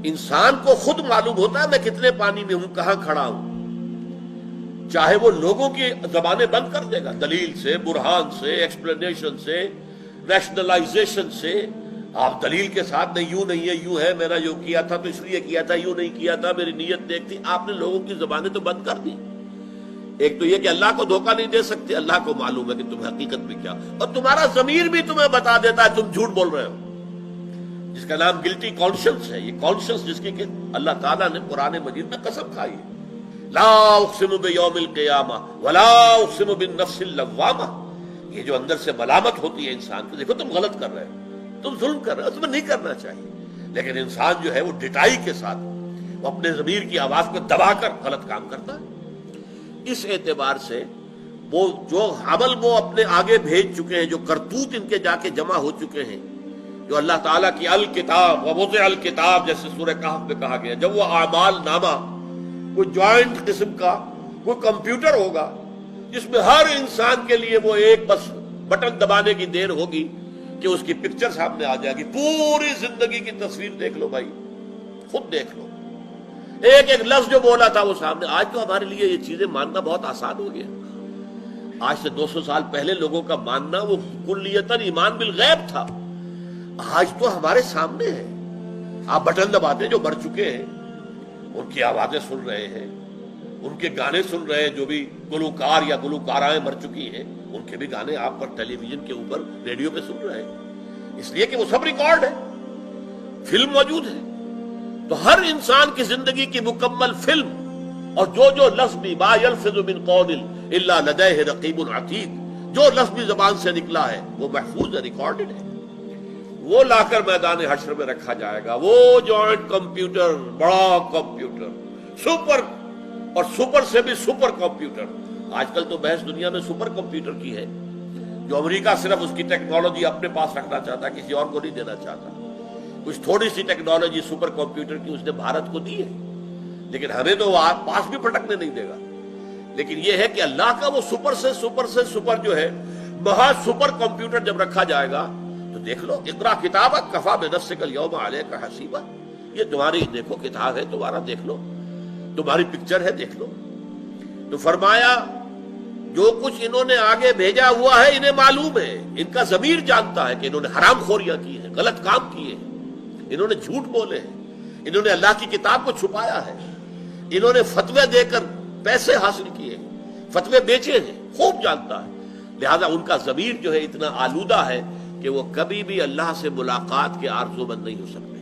انسان کو خود معلوم ہوتا ہے میں کتنے پانی میں ہوں، کہاں کھڑا ہوں، چاہے وہ لوگوں کی زبانیں بند کر دے گا، دلیل سے، برہان سے، ایکسپلینیشن سے، ریشنلائزیشن سے۔ آپ دلیل کے ساتھ نہیں، یوں نہیں ہے، یوں ہے، میں نے جو کیا تھا تو اس لیے کیا تھا، یوں نہیں کیا تھا، میری نیت دیکھ تھی۔ آپ نے لوگوں کی زبانیں تو بند کر دی۔ ایک تو یہ کہ اللہ کو دھوکہ نہیں دے سکتے، اللہ کو معلوم ہے کہ تم حقیقت میں کیا، اور تمہارا ضمیر بھی تمہیں بتا دیتا ہے تم جھوٹ بول رہے ہو، جس کا نام گلٹی کانشنس ہے۔ یہ کانشنس جس کی کہ اللہ تعالیٰ نے قرآن مجید میں قسم کھائی ہے، لا اقسم بیوم القیامہ ولا اقسم بالنفس اللوامہ۔ یہ جو اندر سے ملامت ہوتی ہے انسان کو، دیکھو تم غلط کر رہے ہو، تم ظلم کر رہے ہو، تمہیں نہیں کرنا چاہیے، لیکن انسان جو ہے وہ ڈٹائی کے ساتھ وہ اپنے ضمیر کی آواز کو دبا کر غلط کام کرتا ہے۔ اس اعتبار سے وہ جو عمل وہ اپنے آگے بھیج چکے ہیں، جو کرتوت ان کے جا کے جمع ہو چکے ہیں، جو اللہ تعالیٰ کی الکتاب ووضع الکتاب جیسے سورہ کہف میں کہا گیا، جب وہ اعمال نامہ کوئی جوائنٹ قسم کا کوئی کمپیوٹر ہوگا جس میں ہر انسان کے لیے وہ ایک بس بٹن دبانے کی دیر ہوگی کہ اس کی پکچر سامنے آ جائے گی، پوری زندگی کی تصویر دیکھ لو بھائی، خود دیکھ لو، ایک ایک لفظ جو بولا تھا وہ سامنے۔ آج تو ہمارے لیے یہ چیزیں ماننا بہت آسان ہو گیا۔ آج سے 200 سال پہلے لوگوں کا ماننا وہ کلیتاً ایمان بالغیب تھا، آج تو ہمارے سامنے ہے۔ آپ بٹن دباتے، جو مر چکے ہیں ان کی آوازیں سن رہے ہیں، ان کے گانے سن رہے ہیں، جو بھی گلوکار یا گلوکارائیں مر چکی ہیں ان کے بھی گانے آپ پر ٹیلی ویژن کے اوپر، ریڈیو پہ سن رہے ہیں، اس لیے کہ وہ سب ریکارڈ ہے، فلم موجود ہے۔ تو ہر انسان کی زندگی کی مکمل فلم، اور جو لفظ بھی ما یلفظ من قول الا لدیہ رقیب عتید، جو لفظ بھی زبان سے نکلا ہے وہ محفوظ ہے، ریکارڈڈ ہے۔ وہ لا کر میدان حشر میں رکھا جائے گا، وہ جوائنٹ کمپیوٹر، بڑا کمپیوٹر، سپر، اور سپر سے بھی سپر کمپیوٹر۔ آج کل تو بحث دنیا میں سپر کمپیوٹر کی ہے، جو امریکہ صرف اس کی ٹیکنالوجی اپنے پاس رکھنا چاہتا ہے، کسی اور کو نہیں دینا چاہتا۔ کچھ تھوڑی سی ٹیکنالوجی سپر کمپیوٹر کی اس نے بھارت کو دی ہے، لیکن ہمیں تو وہ پاس بھی پٹکنے نہیں دے گا۔ لیکن یہ ہے کہ اللہ کا وہ سپر سے سپر جو ہے، مہا سپر کمپیوٹر جب رکھا جائے گا تو دیکھ لو، اقرا کتابک کفا بنفسک اليوم علیک حسیبا، یہ تمہاری دیکھو کتاب ہے، تمہارا دیکھ لو، تمہاری پکچر ہے، دیکھ لو۔ تو فرمایا جو کچھ انہوں نے آگے بھیجا ہوا ہے انہیں معلوم ہے، ان کا ضمیر جانتا ہے کہ انہوں نے حرام خوریاں کی ہیں، غلط کام کیے ہیں، انہوں نے جھوٹ بولے ہیں، انہوں نے اللہ کی کتاب کو چھپایا ہے، انہوں نے فتوے دے کر پیسے حاصل کیے ہیں، فتوے بیچے ہیں، خوب جانتا ہے۔ لہذا ان کا ضمیر جو ہے اتنا آلودہ ہے کہ وہ کبھی بھی اللہ سے ملاقات کے آرزو مند نہیں ہو سکتے۔